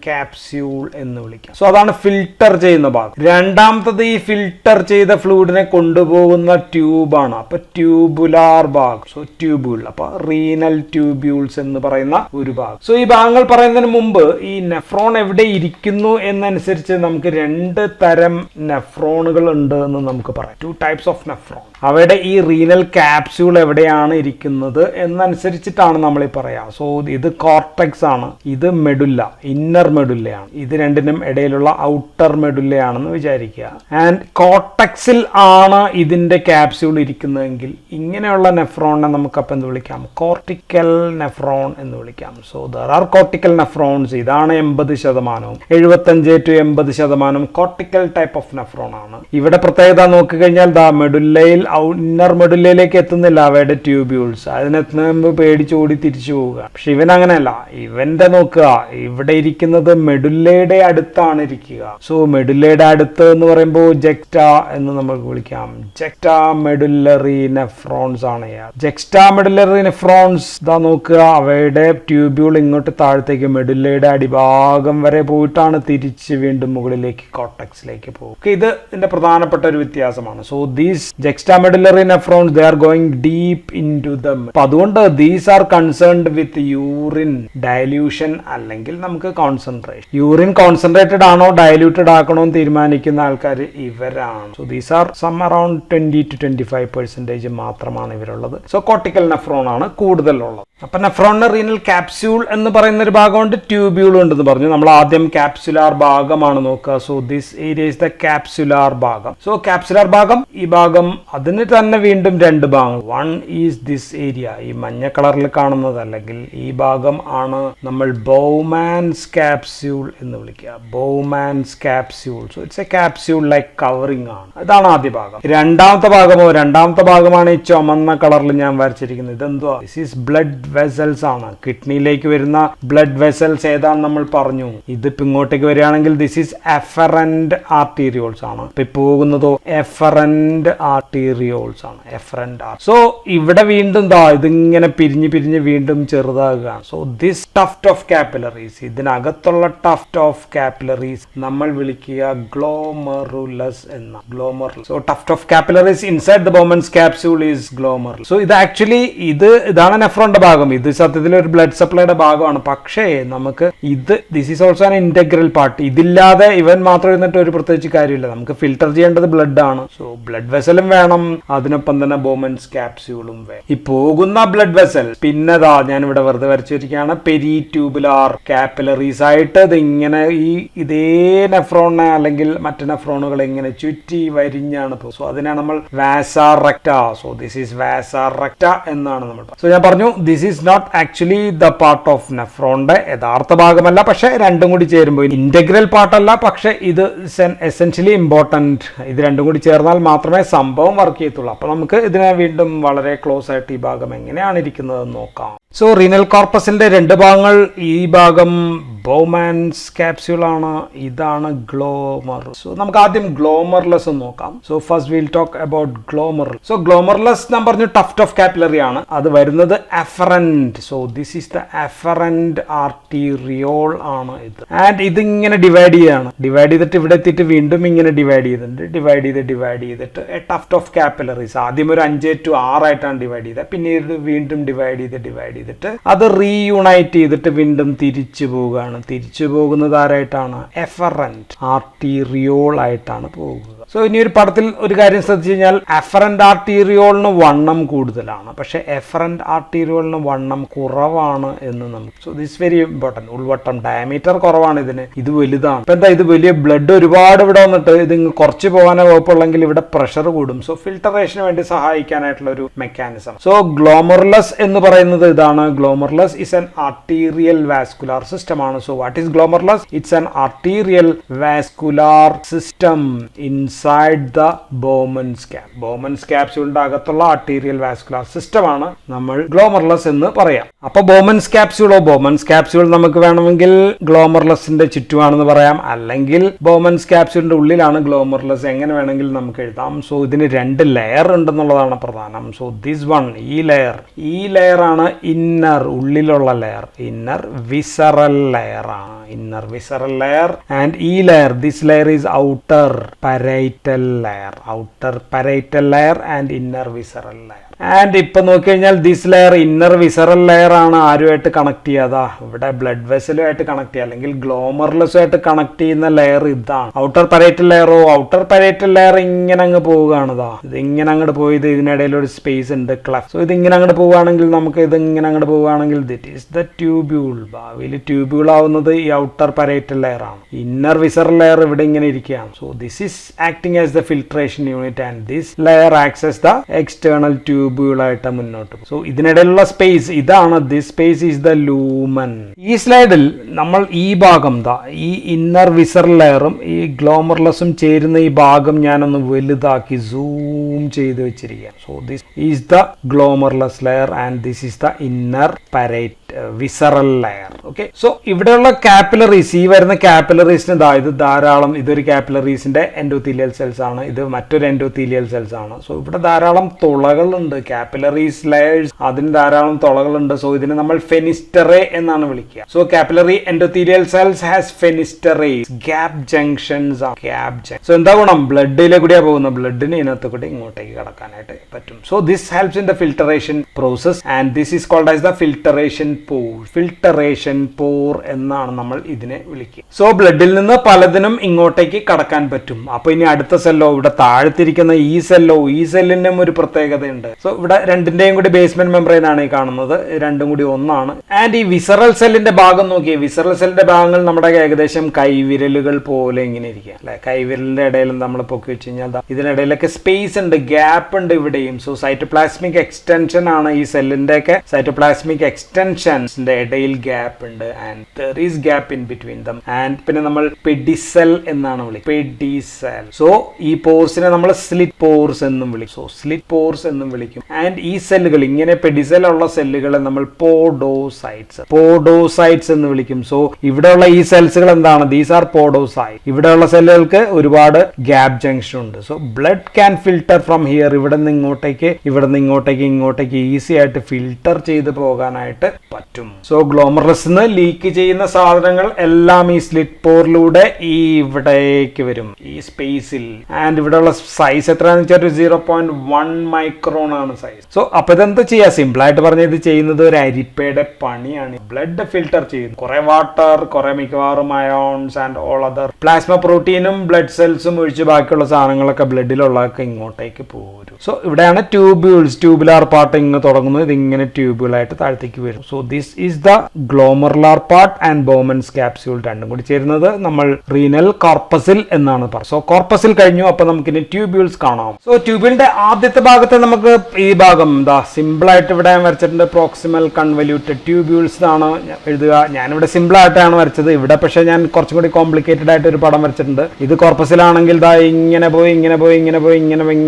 ക്യാപ്സ്യൂൾ എന്ന് വിളിക്കാം. സോ അതാണ് ഫിൽട്ടർ ചെയ്യുന്ന ഭാഗം. രണ്ടാമത്തത് ഈ ഫിൽട്ടർ എൻ്റർ ചെയ്ത ഫ്ലൂയിഡിനെ കൊണ്ടുപോകുന്ന ട്യൂബാണ്. അപ്പൊ ട്യൂബുലാർ ഭാഗം. So tubule. അപ്പൊ റീനൽ ട്യൂബ്യൂൾസ് എന്ന് പറയുന്ന ഒരു ഭാഗം. സോ ഈ ഭാഗങ്ങൾ പറയുന്നതിന് മുമ്പ് ഈ നെഫ്രോൺ എവിടെ ഇരിക്കുന്നു എന്നനുസരിച്ച് നമുക്ക് 2 തരം നെഫ്രോണുകൾ ഉണ്ട് എന്ന് നമുക്ക് പറയാം. 2 ടൈപ്സ് ഓഫ് നെഫ്രോൺ. അവയുടെ ഈ റീനൽ ക്യാപ്സ്യൂൾ എവിടെയാണ് ഇരിക്കുന്നത് എന്നനുസരിച്ചിട്ടാണ് നമ്മൾ ഈ പറയാം. സോ ഇത് കോർട്ടെക്സ് ആണ്, ഇത് മെഡുല്ല, ഇന്നർ മെഡുല്ലയാണ്. ഇത് രണ്ടിനും ഇടയിലുള്ള ഔട്ടർ മെഡുല്ലയാണെന്ന് വിചാരിക്കുക. ആൻഡ് കോർട്ടെക്സിൽ ആണ് ഇതിന്റെ ക്യാപ്സ്യൂൾ ഇരിക്കുന്നതെങ്കിൽ ഇങ്ങനെയുള്ള നെഫ്രോണിനെ നമുക്ക് അപ്പം എന്ത് വിളിക്കാം? കോർട്ടിക്കൽ നെഫ്രോൺ എന്ന് വിളിക്കാം. So there are cortical nephrons. ഇതാണ് 80%, 75 to 80% cortical type of nephron ആണ്. ഇവിടെ പ്രത്യേകത നോക്കിക്കഴിഞ്ഞാൽ മെഡുല്ലയിൽ ഇന്നർ മെഡുല്ലയിലേക്ക് എത്തുന്നില്ല അവയുടെ ട്യൂബ്യൂൾസ്. അതിനെത്തുന്ന മുമ്പ് പേടിച്ചോടി തിരിച്ചു പോവുക. പക്ഷെ ഇവൻ അങ്ങനെയല്ല. ഇവന്റെ നോക്കുക, ഇവിടെ ഇരിക്കുന്നത് മെഡുല്ലയുടെ അടുത്താണ് ഇരിക്കുക. സോ മെഡുല്ലയുടെ അടുത്ത് എന്ന് പറയുമ്പോൾ ജെക്സ്റ്റാ എന്ന് നമുക്ക് വിളിക്കാം. ജെക്സ്റ്റാ മെഡുല്ലറി നെഫ്രോൺസ് ആണ്. ജെക്സ്റ്റാ മെഡുല്ലറി നെഫ്രോൺസ് ഇതാ നോക്കുക, അവയുടെ ട്യൂബ്യൂൾ ഇങ്ങോട്ട് താഴത്തേക്ക് മെഡുല്ലയുടെ അടിഭാഗം വരെ പോയിട്ടാണ് തിരിച്ച് വീണ്ടും മുകളിലേക്ക് കോർട്ടെക്സിലേക്ക് പോകും. ഇത് ഇതിന്റെ പ്രധാനപ്പെട്ട ഒരു വ്യത്യാസമാണ്. So these juxtamedullary nephrons they are going deep into them. അപ്പൊ അതുകൊണ്ട് these are concerned with urine dilution അല്ലെങ്കിൽ നമുക്ക് കോൺസെൻട്രേഷൻ. യൂറിൻ കോൺസെൻട്രേറ്റഡ് ആണോ ഡയല്യൂട്ടഡ് ആക്കണോ എന്ന് തീരുമാനിക്കുന്ന ആൾക്കാർ ഇവരാണ്. So these are some around 20 to 25% മാത്രമാണ് ഇവരുള്ളത്. സോ കോർട്ടിക്കൽ നെഫ്രോൺ ആണ് കൂടുതലുള്ളത്. അപ്പൊ നെഫ്രോണിന് റീനൽ ക്യാപ്സ്യൂൾ എന്ന് പറയുന്ന ഒരു ഭാഗമുണ്ട്, ട്യൂബ്യൂൾ ഉണ്ടെന്ന് പറഞ്ഞു. നമ്മൾ ആദ്യം ക്യാപ്സുലാർ ഭാഗമാണ് നോക്കുക. So this area is the capsular ഭാഗം. സോ ക്യാപ്സുലാർ ഭാഗം, ഈ ഭാഗം, അതിന് തന്നെ വീണ്ടും 2 ഭാഗങ്ങൾ. വൺ ഈസ് ദിസ് ഏരിയ, ഈ മഞ്ഞ കളറിൽ കാണുന്നത്, അല്ലെങ്കിൽ ഈ ഭാഗം ആണ് നമ്മൾ ബൗമാൻസ് ക്യാപ്സ്യൂൾ എന്ന് വിളിക്കുക. Bowman's capsule. So it's A capsule like covering ആണ്. ഇതാണ് ആദ്യ ഭാഗം. രണ്ടാമത്തെ ഭാഗമാണ് ഈ ചുമന്ന കളറിൽ ഞാൻ വരച്ചിരിക്കുന്നത്. ഇതെന്തുവാ? ദിസ് ഈസ് ബ്ലഡ് വെസൽസ് ആണ്. കിഡ്നിയിലേക്ക് വരുന്ന ബ്ലഡ് വെസൽസ് ഏതാണെന്ന് നമ്മൾ പറഞ്ഞു. ഇതിപ്പോ ഇങ്ങോട്ടേക്ക് വരികയാണെങ്കിൽ ദിസ് ഈസ് എഫറന്റ് ആർട്ടീരിയോൾസ് ആണ്. ഇപ്പൊ പോകുന്നതോ എഫറന്റ് ആർട്ടീരിയോൾസ് ആണ്. സോ ഇവിടെ വീണ്ടും ഇതിങ്ങനെ പിരിഞ്ഞ് വീണ്ടും ചെറുതാകുകയാണ്. So this tuft of capillaries, ഇതിനകത്തുള്ള ടഫ്റ്റ് ഓഫ് കാപ്പിലറീസ് നമ്മൾ വിളിക്കുക ഗ്ലോമറുലസ് എന്ന. Glomerulus. So tuft of capillaries inside the Bowman's capsule is glomerulus. So ഇത് ആക്ച്വലി ഇതാണ് നെഫ്രോണിന്റെ ഭാഗം. ഇത് സത്യത്തിൽ ഒരു ബ്ലഡ് സപ്ലൈയുടെ ഭാഗമാണ്. പക്ഷേ നമുക്ക് this is also an integral part. ഇതില്ലാതെ ഇവൻ മാത്രം ഇരുന്നിട്ട് ഒരു പ്രത്യേകിച്ച് കാര്യമില്ല. നമുക്ക് ഫിൽട്ടർ ചെയ്യേണ്ടത് ബ്ലഡ് ആണ്. സോ ബ്ലഡ് വെസലും വേണം, അതിനൊപ്പം തന്നെ ബൗമൻസ് ക്യാപ്സ്യൂളും വേണം. ഈ പോകുന്ന ബ്ലഡ് വെസൽ പിന്നെതാ ഞാൻ ഇവിടെ വെറുതെ വരച്ചിരിക്കുകയാണ്, പെരി ട്യൂബുലാർ കാപ്പിലറീസ് ആയിട്ട് ഇതിങ്ങനെ ഇതേ നെഫ്രോണിനെ അല്ലെങ്കിൽ മറ്റു നെഫ്രോണുകൾ ഇങ്ങനെ ചുറ്റി വരിഞ്ഞാണ് പോകും. സോ അതിനാണ് നമ്മൾ vasa recta. So this is vasa recta എന്നാണ് നമ്മൾ. സോ ഞാൻ പറഞ്ഞു this is not actually the part of നെഫ്രോണിന്റെ യഥാർത്ഥ ഭാഗമല്ല, പക്ഷെ രണ്ടും കൂടി ചേരുമ്പോൾ ഇന്റഗ്രൽ പാർട്ടല്ല, പക്ഷെ ഇത് എസെൻഷ്യലി ഇമ്പോർട്ടന്റ്. ഇത് രണ്ടും കൂടി ചേർന്നാൽ മാത്രമേ സംഭവം വർക്ക് ചെയ്യത്തുള്ളൂ. അപ്പൊ നമുക്ക് ഇതിനെ വീണ്ടും വളരെ ക്ലോസ് ആയിട്ട് ഈ ഭാഗം എങ്ങനെയാണ് ഇരിക്കുന്നത് നോക്കാം. സോ റീനൽ കോർപ്പസിന്റെ 2 ഭാഗങ്ങൾ, ഈ ഭാഗം ബൗമാൻസ് ക്യാപ്സ്യൂൾ ആണ്, ഇതാണ് ഗ്ലോമർ. സോ നമുക്ക് ആദ്യം ഗ്ലോമർലെസ് നോക്കാം. So first will talk about glomerular. So glomerulus ഞാൻ പറഞ്ഞു ടഫ്റ്റ് ഓഫ് കാപ്പിലറി ആണ്. അത് വരുന്നത് efferent. So this is the efferent arteriole ആണ് ഇത്. ആൻഡ് ഇതിങ്ങനെ ഡിവൈഡ് ചെയ്യാണ്. ഡിവൈഡ് ചെയ്തിട്ട് ഇവിടെ എത്തിയിട്ട് വീണ്ടും ഇങ്ങനെ ഡിവൈഡ് ചെയ്തിട്ടുണ്ട്. ഡിവൈഡ് ചെയ്തിട്ട് ടഫ്റ്റ് ഓഫ് കാപ്പിലറീസ് ആദ്യം ഒരു 5 to 6 ആയിട്ടാണ് ഡിവൈഡ് ചെയ്തത്. പിന്നീട് വീണ്ടും ഡിവൈഡ് ചെയ്തിട്ട് അത് റീയൂണൈറ്റ് ചെയ്തിട്ട് വീണ്ടും തിരിച്ചു പോവുകയാണ്. തിരിച്ചു പോകുന്നത് ആരായിട്ടാണ്? എഫറന്റ് ആർട്ടീരിയോൾ ആയിട്ടാണ് പോകുക. സോ ഇനി ഒരു പടത്തിൽ ഒരു കാര്യം ശ്രദ്ധിച്ചു കഴിഞ്ഞാൽ എഫറന്റ് ആർട്ടീരിയോളിന് വണ്ണം കൂടുതലാണ്, പക്ഷെ എഫറന്റ് ആർട്ടീരിയോളിന് വണ്ണം കുറവാണ് എന്ന് നമുക്ക്. So this very important. ഉൾവട്ടം ഡയമീറ്റർ കുറവാണ് ഇതിന്, ഇത് വലുതാണ്. ഇപ്പൊ എന്താ, ഇത് വലിയ ബ്ലഡ് ഒരുപാട് ഇവിടെ വന്നിട്ട് ഇത് കുറച്ച് പോകാനേ വകുപ്പുള്ളെങ്കിൽ ഇവിടെ പ്രഷർ കൂടും. സോ ഫിൽട്ടറേഷന് വേണ്ടി സഹായിക്കാനായിട്ടുള്ള ഒരു മെക്കാനിസം. സോ ഗ്ലോമറുലസ് എന്ന് പറയുന്നത് ഇതാണ്. Glomerulus is an arterial vascular system ആണ്. So what is glomerulus? It's an arterial vascular system inside the Bowman's cap. Bowman's capsule അകത്തുള്ള arterial vascular system ആണ് നമ്മൾ glomerulus എന്ന് പറയാം. അപ്പോൾ Bowman's capsule നമുക്ക് വേണമെങ്കിൽ glomerulsന്റെ ചുറ്റുമാണെന്ന് പറയാം, അല്ലെങ്കിൽ Bowman's capsuleന്റെ ഉള്ളിലാണ് glomerulus, എങ്ങനെ വേണമെങ്കിൽ നമുക്ക് എഴുതാം. സോ ഇതിന് 2 ലെയർ ഉണ്ടെന്നുള്ളതാണ് പ്രധാനം. സോ ദിസ് വൺ, ഈ ലെയർ ആണ് ഇന്നർ, ഉള്ളിലുള്ള ലെയർ, ഇന്നർ വിസറൽ ലെയർ ആണ്. Inner visceral layer. ആൻഡ് ഈ layer, this layer is outer, പരൈ parietal layer, outer parietal layer and inner visceral layer. And ഇപ്പം നോക്കിക്കഴിഞ്ഞാൽ this layer inner visceral layer ആണ് ആരുമായിട്ട് കണക്ട് ചെയ്യാതാ ഇവിടെ ബ്ലഡ് വെസലുമായിട്ട് കണക്ട് ചെയ്യുക അല്ലെങ്കിൽ ഗ്ലോമർലെസുമായിട്ട് കണക്ട് ചെയ്യുന്ന ലെയർ ഇതാണ്. ഔട്ടർ പരേറ്റൽ ലെയറോ ഔട്ടർ പരേറ്റൽ ലെയർ ഇങ്ങനെ അങ്ങ് പോവുകയാണിതാ. ഇത് ഇങ്ങനെ അങ്ങോട്ട് പോയത് ഇതിനിടയിൽ ഒരു സ്പേസ് ഉണ്ട് ക്ലഫ്. സോ ഇത് ഇങ്ങനെ അങ്ങോട്ട് പോവുകയാണെങ്കിൽ നമുക്ക് ഇത് ഇങ്ങനെ അങ്ങോട്ട് പോവുകയാണെങ്കിൽ ദിറ്റ് ഈസ് ദ ട്യൂബ്യൂൾ. ഭാവിയിൽ ട്യൂബ്യൂൾ ആവുന്നത് ഈ ഔട്ടർ പരേറ്റൽ ലെയർ ആണ്. ഇന്നർ വിസറൽ ലെയർ ഇവിടെ ഇങ്ങനെ ഇരിക്കുകയാണ്. So this is acting as the filtration unit and this layer acts as the external ട്യൂബ്യൂളായിട്ട് മുന്നോട്ട്. സോ ഇതിനിടയിലുള്ള സ്പേസ് ഇതാണ്. This space is the lumen. ഈ സ്ലൈഡിൽ നമ്മൾ ഈ ഭാഗം ഈ ഇന്നർ വിസറൽ ലെയറും ഈ ഗ്ലോമർലെസും ചേരുന്ന ഈ ഭാഗം ഞാനൊന്ന് വലുതാക്കി സൂം ചെയ്ത് വെച്ചിരിക്കുക. So this is the glomerulus layer and this is the inner parietal visceral layer. Okay, so ഇവിടെയുള്ള കാപ്പിലറീസ്, ഈ വരുന്ന കാപ്പിലറീസിന് ഇത് ധാരാളം, ഇതൊരു കാപ്പിലറീസിന്റെ എൻഡോത്തീലിയൽ സെൽസ് ആണ്, ഇത് മറ്റൊരു എൻഡോത്തീലിയൽ സെൽസ് ആണ്. സോ ഇവിടെ ധാരാളം തുളകളുണ്ട്, കാപ്പിലറീസ് ലെയേഴ്സ്, അതിന് ധാരാളം തുളകളുണ്ട്. സോ ഇതിനെ നമ്മൾ ഫെനിസ്റ്ററേ എന്നാണ് വിളിക്കുക. So capillary endothelial cells has fenestrae, gap junctions ആണ്. സോ എന്താ ഗുണം? ബ്ലഡിലെ കൂടിയാ പോകുന്നത്, ബ്ലഡിന് ഇതിനകത്ത് കൂടി ഇങ്ങോട്ടേക്ക് കടക്കാനായിട്ട് പറ്റും. So this helps in the filtration process and this is called as the filtration pore. Filtration pore എന്നാണ് നമ്മൾ ഇതിനെ വിളിക്കുക. സോ ബ്ലഡിൽ നിന്ന് പലതിനും ഇങ്ങോട്ടേക്ക് കടക്കാൻ പറ്റും. അപ്പൊ ഇനി അടുത്ത സെല്ലോ, ഇവിടെ താഴ്ത്തിരിക്കുന്ന ഈ സെല്ലോ, ഈ സെല്ലിനും ഒരു പ്രത്യേകതയുണ്ട്. സോ ഇവിടെ രണ്ടിന്റെയും കൂടി ബേസ്മെന്റ് മെംബ്രെയിൻ ആണ് ഈ കാണുന്നത്, രണ്ടും കൂടി ഒന്നാണ്. ആൻഡ് ഈ വിസറൽ സെല്ലിന്റെ ഭാഗം നോക്കിയേ, വിസറൽ സെല്ലിന്റെ ഭാഗങ്ങൾ നമ്മുടെ ഏകദേശം കൈവിരലുകൾ പോലെ ഇങ്ങനെ ഇരിക്കുക അല്ലെ. കൈവിരലിന്റെ ഇടയിൽ നമ്മൾ പൊക്കി വെച്ച് കഴിഞ്ഞാൽ ഇതിനിടയിലൊക്കെ സ്പേസ് ഉണ്ട്, ഗ്യാപ്പ് ഉണ്ട് ഇവിടെയും. സോ സൈറ്റോപ്ലാസ്മിക് എക്സ്റ്റൻഷൻ ആണ് ഈ സെല്ലിന്റെ ഒക്കെ. സൈറ്റോപ്ലാസ്മിക് എക്സ്റ്റൻഷൻസിന്റെ ഇടയിൽ ഗ്യാപ്പ് ഉണ്ട് and there is gap in between them. And പിന്നെ നമ്മൾ പെഡിസെൽ എന്നാണ് വിളിക്കുക, പെഡിസെൽ. സോ ഈ പോർസിനെ നമ്മൾ സ്ലിറ്റ് പോർസ് എന്നും വിളിക്കും. സോ സ്ലിറ്റ് പോർസ് എന്നും വിളിക്കും. ആൻഡ് ഈ സെല്ലുകൾ, ഇങ്ങനെ പെഡിസെൽ ഉള്ള സെല്ലുകളെ നമ്മൾ പോഡോസൈറ്റ്സ് എന്ന് വിളിക്കും. സോ ഇവിടെയുള്ള ഈ സെൽസുകൾ എന്താണ്? These are പോഡോസൈറ്റ്. ഇവിടെയുള്ള സെല്ലുകൾക്ക് ഒരുപാട് ഗ്യാപ് ജംഗ്ഷൻ ഉണ്ട്. So blood can filter from here, ഇവിടെ നിന്ന് ഇങ്ങോട്ടേക്ക് ഈസി ആയിട്ട് ഫിൽട്ടർ ചെയ്ത് പോകാനായിട്ട് പറ്റും. സോ ഗ്ലോമർലെസിന് ലീക്ക് ചെയ്യുന്ന സാധനങ്ങൾ എല്ലാം ഈ സ്ലിറ്റ് പോറിലൂടെ ഇവിടേക്ക് വരും, ഈ സ്പേസിൽ. ആൻഡ് ഇവിടെയുള്ള സൈസ് എത്രയാണെന്ന് വെച്ചാൽ 0.1 മൈക്രോൺ ആണ് സൈസ്. സോ അപ്പൊ ഇതെന്താ ചെയ്യാ? സിമ്പിൾ ആയിട്ട് പറഞ്ഞ ഇത് ചെയ്യുന്നത് ഒരു അരിപ്പയുടെ പണിയാണ്. ബ്ലഡ് ഫിൽട്ടർ ചെയ്യുന്നു, കുറെ വാട്ടർ, കുറെ മിക്കവാറും ions and all other plasma പ്രോട്ടീനും ബ്ലഡ് സെൽസും ഒഴിച്ച് ബാക്കിയുള്ള സാധനങ്ങളൊക്കെ ബ്ലഡിലുള്ളതൊക്കെ ഇങ്ങോട്ടേക്ക് പോരും. സോ ഇവിടെയാണ് ട്യൂബ്യൂൾസ്, ട്യൂബുലാർ പാർട്ട് ഇങ്ങനെ തുടങ്ങുന്നത്, ഇതിങ്ങനെ ട്യൂബുലായിട്ട് താഴത്തേക്ക് വരും. So this is the glomerular part and Bowman's capsule. രണ്ടും കൂടി ചേരുന്നത് നമ്മൾ റീനൽ കോർപ്പസിൽ എന്നാണ് പറയുന്നത്. സോ കോർപ്പസിൽ കഴിഞ്ഞു, അപ്പൊ നമുക്കിനി ട്യൂബ്യൂൾസ് കാണാം. സോ ട്യൂബ്യൂളിന്റെ ആദ്യത്തെ ഭാഗത്തെ നമുക്ക് ഈ ഭാഗം സിമ്പിൾ ആയിട്ട് ഇവിടെ വരച്ചിട്ടുണ്ട്, പ്രോക്സിമൽ കൺവല്യൂട്ടഡ് ട്യൂബ്യൂൾസ് ആണ് എഴുതുക. ഞാനിവിടെ സിമ്പിൾ ആയിട്ടാണ് വരച്ചത്. ഇവിടെ പക്ഷെ ഞാൻ കുറച്ചും കൂടി കോംപ്ലിക്കേറ്റഡ് ആയിട്ട് ഒരു പടം വരച്ചിട്ടുണ്ട്. ഇത് കോർപ്പസിലാണെങ്കിൽ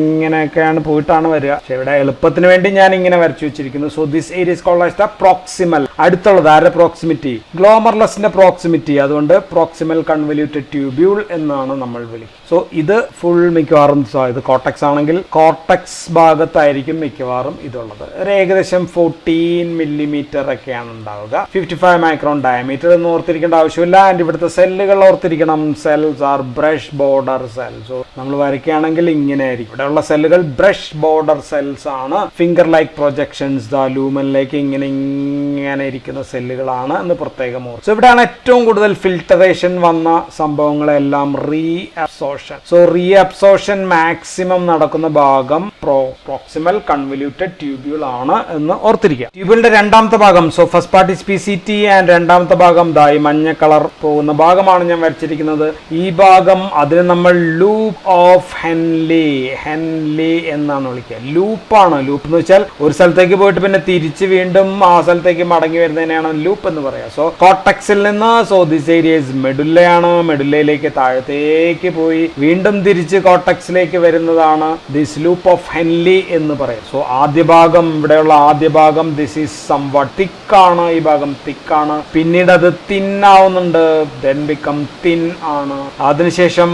ഇങ്ങനെയൊക്കെയാണ് പോയിട്ടാണ് വരിക. പക്ഷെ ഇവിടെ എളുപ്പത്തിന് വേണ്ടി ഞാൻ ഇങ്ങനെ വരച്ചു വെച്ചിരിക്കുന്നു. So this area is called as the proximal. അടുത്തുള്ളത് ആരുടെ പ്രോക്സിമിറ്റി? ഗ്ലോമർലെസിന്റെ പ്രോക്സിമിറ്റി. അതുകൊണ്ട് പ്രോക്സിമൽ കൺവല്യൂട്ടഡ് ട്യൂബ്യൂൾ എന്നാണ് നമ്മൾ വിളിക്കുന്നത്. സോ ഇത് ഫുൾ മിക്കവാറും ഇത് കോർട്ടക്സ് ആണെങ്കിൽ കോർട്ടക്സ് ഭാഗത്തായിരിക്കും മിക്കവാറും ഇതുള്ളത്. ഒരു ഏകദേശം 14 മില്ലിമീറ്റർ ഒക്കെയാണ് ഉണ്ടാവുക. 55 മൈക്രോൺ ഡയമീറ്റർ എന്ന് ഓർത്തിരിക്കേണ്ട ആവശ്യമില്ല. ആൻഡ് ഇവിടുത്തെ സെല്ലുകൾ ഓർത്തിരിക്കണം. Cells are brush border cells. So നമ്മൾ വരയ്ക്കുകയാണെങ്കിൽ ഇങ്ങനെ ആയിരിക്കും. ഇവിടെയുള്ള സെല്ലുകൾ ബ്രഷ് ബോർഡർ സെൽസ് ആണ്. ഫിംഗർ ലൈക്ക് പ്രൊജക്ഷൻസ് ലൂമനിലേക്ക് ഇങ്ങനെ ഇരിക്കുന്ന സെല്ലുകളാണ് എന്ന് പ്രത്യേകം ഓർക്കും. സോ ഇവിടെയാണ് ഏറ്റവും കൂടുതൽ ഫിൽട്ടറേഷൻ വന്ന സംഭവങ്ങളെല്ലാം റീഅബ്സോർഷൻ. സോ റീഅബ്സോർഷൻ മാക്സിമം നടക്കുന്ന ഭാഗം പ്രോക്സിമൽ കൺവല്യൂട്ടഡ് ട്യൂബ്യൂൾ ആണ് എന്ന് ഓർത്തിരിക്കുക. ട്യൂബ്യൂളിന്റെ രണ്ടാമത്തെ ഭാഗം, so first part is PCT and രണ്ടാമത്തെ ഭാഗം ഈ മഞ്ഞ കളർ പോകുന്ന ഭാഗമാണ് ഞാൻ വരച്ചിരിക്കുന്നത്. ഈ ഭാഗം അതിന് നമ്മൾ ലൂപ്പ് ഓഫ് ഹെൻലി എന്നാണ് വിളിക്കുക. ലൂപ്പാണ്. ലൂപ്പ് എന്ന് വെച്ചാൽ ഒരു സ്ഥലത്തേക്ക് പോയിട്ട് പിന്നെ തിരിച്ച് വീണ്ടും ആ സ്ഥലത്തേക്ക് മടങ്ങി വരുന്നതിനാണ് ലൂപ്പ് എന്ന് പറയാം. സോ കോർട്ടക്സിൽ നിന്ന് ദിസ് ഏരിയ മെഡുല്ലയാണ്. മെഡുല്ലയിലേക്ക് താഴത്തേക്ക് പോയി വീണ്ടും തിരിച്ച് കോർട്ടക്സിലേക്ക് വരുന്നതാണ് ദിസ് ലൂപ്പ് ഓഫ് ഹെൻലി എന്ന് പറയും. സോ ആദ്യ ഭാഗം, ഇവിടെയുള്ള ആദ്യ ഭാഗം ദിസ് ഈസ് സംവാട്ട് തിക്കാണ്. ഈ ഭാഗം തിക്കാണ്. പിന്നീട് അത് തിന്നാവുന്നുണ്ട്, ദെൻ ബിക്കം തിൻ ആണ്. അതിനുശേഷം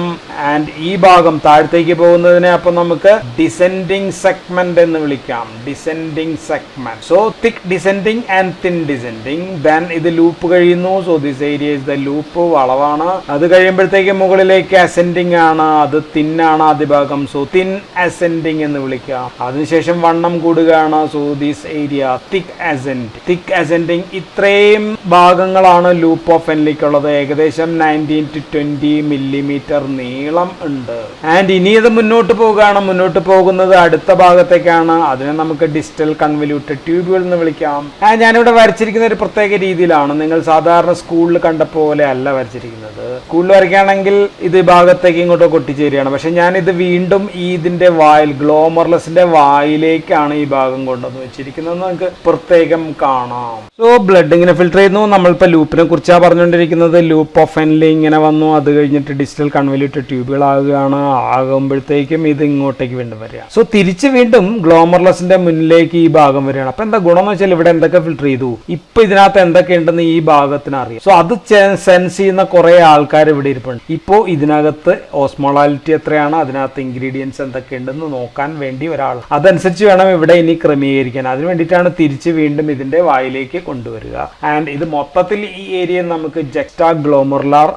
ആൻഡ് ഈ ഭാഗം താഴത്തേക്ക് പോകുന്നതിനെ അപ്പൊ നമുക്ക് ഡിസെൻഡിങ് സെഗ്മെന്റ് എന്ന് വിളിക്കാം. Descending segment. So thick descending and thin descending. Then ഇത് ലൂപ്പ് കഴിയുന്നു. So this area is the loop, വളവാണ്. അത് കഴിയുമ്പോഴത്തേക്ക് മുകളിലേക്ക് അസെൻഡിങ് ആണ്, അത് തിൻ ആണ് ആദ്യ ഭാഗം. സോ തിൻ അസെൻഡിങ് എന്ന് വിളിക്കാം. അതിനുശേഷം വണ്ണം കൂടുകയാണ്. So this area thick ascending. ഇത്രയും ഭാഗങ്ങളാണ് ലൂപ്പ് ഓഫ് ഫെൻലിക്കുള്ളത്. ഏകദേശം 19 to 20 മില്ലിമീറ്റർ നീളം ഉണ്ട്. ആൻഡ് ഇനി ഇത് മുന്നോട്ട് പോവുകയാണ്. മുന്നോട്ട് പോകുന്നത് അടുത്ത ഭാഗത്തേക്കാണ്. അതിനെ നമുക്ക് ഡിസ്റ്റൽ കൺവല്യൂട്ടഡ് ട്യൂബ്യൂൾ എന്ന് വിളിക്കാം. ഞാനിവിടെ വരച്ചിരിക്കുന്ന ഒരു പ്രത്യേക രീതിയിലാണ്. നിങ്ങൾ സാധാരണ സ്കൂളിൽ കണ്ട പോലെ അല്ല വരച്ചിരിക്കുന്നത്. സ്കൂളിൽ വരയ്ക്കുകയാണെങ്കിൽ ഇത് ഭാഗത്തേക്ക് ഇങ്ങോട്ട് കൊട്ടിച്ചേരുകയാണ്. പക്ഷെ ഞാൻ ഇത് വീണ്ടും ഇതിന്റെ വായിൽ, ഗ്ലോമർലെസിന്റെ വായിലേക്കാണ് ഈ ഭാഗം കൊണ്ടുവന്ന് വെച്ചിരിക്കുന്നത്. നമുക്ക് പ്രത്യേകം കാണാം. സോ ബ്ലഡ് ഇങ്ങനെ ഫിൽട്ടർ ചെയ്യുന്നു. നമ്മളിപ്പോൾ ലൂപ്പിനെ കുറിച്ചാണ് പറഞ്ഞുകൊണ്ടിരിക്കുന്നത്. ലൂപ്പ് ഓഫ് ഫെൻലി ഇങ്ങനെ വന്നു, അത് കഴിഞ്ഞിട്ട് ഡിസ്റ്റൽ കൺവല്യൂട്ടഡ് ട്യൂബുകൾ ആകുകയാണ്. ആകുമ്പോഴത്തേക്കും ഇത് ഇങ്ങോട്ടേക്ക് വീണ്ടും വരിക. സോ തിരിച്ച് വീണ്ടും ഗ്ലോമർലെസിന്റെ മുന്നിലേക്ക് ഈ ഭാഗം വരികയാണ്. അപ്പൊ എന്താ ഗുണം എന്ന് വെച്ചാൽ ഇവിടെ എന്തൊക്കെ ഫിൽട്ടർ ചെയ്തു, ഇപ്പൊ ഇതിനകത്ത് എന്തൊക്കെ ഉണ്ടെന്ന് ഈ ഭാഗത്തിന് അറിയാം. സോ അത് സെൻസ് ചെയ്യുന്ന കുറെ ആൾക്കാർ ഇവിടെ ഇരിപ്പുണ്ട്. ഇപ്പോൾ ഇതിനകത്ത് ഓസ്മോളാലിറ്റി എത്രയാണ്, അതിനകത്ത് ഇൻഗ്രീഡിയൻസ് എന്തൊക്കെ ഉണ്ടെന്ന് നോക്കാൻ വേണ്ടി ഒരാൾ, അതനുസരിച്ച് വേണം ഇവിടെ ഇനി ക്രമീകരിക്കാൻ. അതിന് വേണ്ടിയിട്ടാണ് തിരിച്ച് വീണ്ടും ഇതിന്റെ വായിലേക്ക് കൊണ്ടുവരിക. ആൻഡ് ഇത് മൊത്തത്തിൽ ഈ ഏരിയ നമുക്ക് ജക്സ്റ്റാഗ്ലോമറുലാർ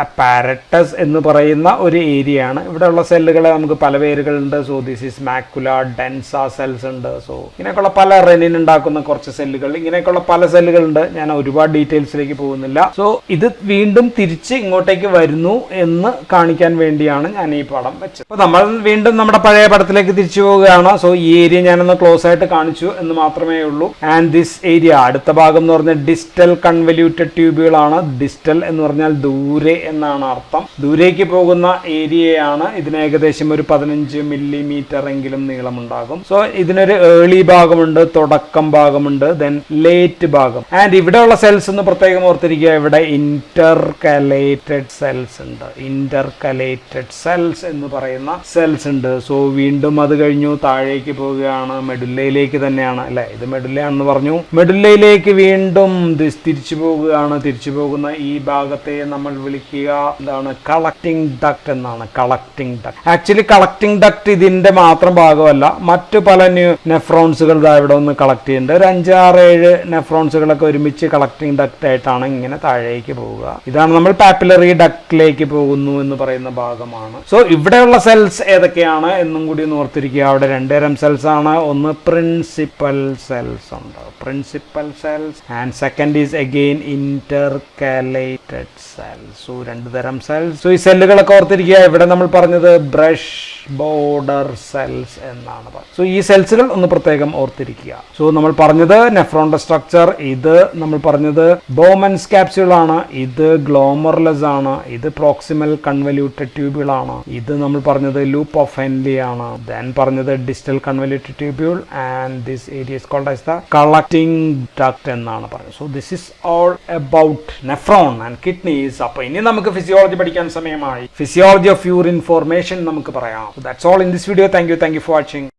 അപ്പാരറ്റസ് എന്ന് പറയുന്ന ഒരു ഏരിയ ആണ്. ഇവിടെയുള്ള സെല്ലുകളെ നമുക്ക് പല പേരുകളുണ്ട്. So this is macula densa cells ഉണ്ട്. സോ ഇങ്ങനെയൊക്കെയുള്ള പല റെനിൻ ഉണ്ടാക്കുന്ന കുറച്ച് സെല്ലുകൾ, ഇങ്ങനെയൊക്കെയുള്ള പല സെല്ലുകളുണ്ട്. ഞാൻ ഒരുപാട് ഡീറ്റെയിൽസിലേക്ക് പോകുന്നില്ല. സോ ഇത് വീണ്ടും തിരിച്ച് ഇങ്ങോട്ടേക്ക് വരുന്നു എന്ന് കാണിക്കാൻ വേണ്ടിയാണ് ഞാൻ ഈ പടം വെച്ചത്. അപ്പൊ നമ്മൾ വീണ്ടും നമ്മുടെ പഴയ പടത്തിലേക്ക് തിരിച്ചു പോവുകയാണ്. സോ ഈ ഏരിയ ഞാനൊന്ന് ക്ലോസ് ആയിട്ട് കാണിച്ചു എന്ന് മാത്രമേ ഉള്ളൂ. ആൻഡ് ദിസ് ഏരിയ, അടുത്ത ഭാഗം എന്ന് പറഞ്ഞാൽ ഡിസ്റ്റൽ കൺവല്യൂട്ടഡ് ട്യൂബുകളാണ്. ഡിസ്റ്റൽ എന്ന് പറഞ്ഞാൽ ദൂരെ എന്നാണ് അർത്ഥം. ദൂരേക്ക് പോകുന്ന ഏരിയയാണ്. ഇതിന് ഏകദേശം ഒരു 15 മില്ലിമീറ്റർ എങ്കിലും നീളമുണ്ടാകും. സോ ഇതിനൊരു ഏർലി ഭാഗമുണ്ട്, തുടക്കം ഭാഗമുണ്ട്, ദെൻ ലേറ്റ് ഭാഗം. ആൻഡ് ഇവിടെയുള്ള സെൽസ് എന്ന് പ്രത്യേകം ഓർത്തിരിക്കുക. ഇവിടെ ഇന്റർകലേറ്റഡ് സെൽസ് ഉണ്ട്. ഇന്റർകലേറ്റഡ് സെൽസ് എന്ന് പറയുന്ന സെൽസ് ഉണ്ട്. സോ വീണ്ടും അത് കഴിഞ്ഞു താഴേക്ക് പോവുകയാണ്. മെഡുല്ലയിലേക്ക് തന്നെയാണ് അല്ലെ, ഇത് മെഡുല്ലയാണെന്ന് പറഞ്ഞു. മെഡുല്ലയിലേക്ക് വീണ്ടും തിരിച്ചു പോകുകയാണ്. തിരിച്ചു പോകുന്ന ഈ ഭാഗത്തെ നമ്മൾ വിളിക്കുക എന്താണ്, കളക്ടിംഗ് ഡക്ട് എന്നാണ്. Collecting duct, actually collecting duct ഇതിന്റെ മാത്രം ഭാഗമല്ല, മറ്റു പല നെഫ്രോൺസുകൾ ഇവിടെ ഒന്ന് കളക്ട് ചെയ്യുന്നുണ്ട്. ഒരു 5-6-7 നെഫ്രോൺസുകളൊക്കെ ഒരുമിച്ച് കളക്ടിംഗ് ഡക്ട് ആയിട്ടാണ് ഇങ്ങനെ താഴേക്ക് പോവുക. ഇതാണ് നമ്മൾ പാപ്പിലറി ഡക്റ്റിലേക്ക് പോകുന്നു എന്ന് പറയുന്ന ഭാഗമാണ്. സോ ഇവിടെയുള്ള സെൽസ് ഏതൊക്കെയാണ് എന്നും കൂടി ഒന്ന് ഓർത്തിരിക്കുക. അവിടെ 2 തരം സെൽസ് ആണ്. ഒന്ന് പ്രിൻസിപ്പൽ സെൽസ് ഉണ്ട്, principal cells, and second is again intercalated cells. So 2 തരം സെൽസ്. സോ ഈ സെല്ലുകളൊക്കെ ഓർത്തിരിക്കുക. ഇവിടെ നമ്മൾ പറഞ്ഞത് ബ്രഷ് ബോർഡർ സെൽസ് എന്നാണ് പറഞ്ഞത്. സോ ഈ സെൽസുകൾ ഒന്ന് പ്രത്യേകം ഓർത്തിരിക്കുക. സോ നമ്മൾ പറഞ്ഞത് നെഫ്രോണിന്റെ സ്ട്രക്ചർ, ഇത് നമ്മൾ പറഞ്ഞത് ബോമൻസ് ക്യാപ്സ്യൂൾ ആണ്, ഇത് ഗ്ലോമർലെസ് ആണ്, ഇത് പ്രോക്സിമൽ കൺവല്യൂട്ടഡ് ട്യൂബ്യൂൾ ആണ്, ഇത് നമ്മൾ പറഞ്ഞത് ലൂപ്പ് ഓഫ് ഫെൻലി ആണ്, ദെൻ പറഞ്ഞത് distal convoluted tubule, and this area is called as the collecting duct എന്നാണ് പറഞ്ഞത്. So this is all about nephron and kidneys. അപ്പൊ ഇനി നമുക്ക് ഫിസിയോളജി പഠിക്കാൻ സമയമായി. ഫിസിയോളജി ഓഫ് യൂറിൻ ഫോർമേഷൻ നമുക്ക് പറയാം. So that's all in this video. Thank you for watching.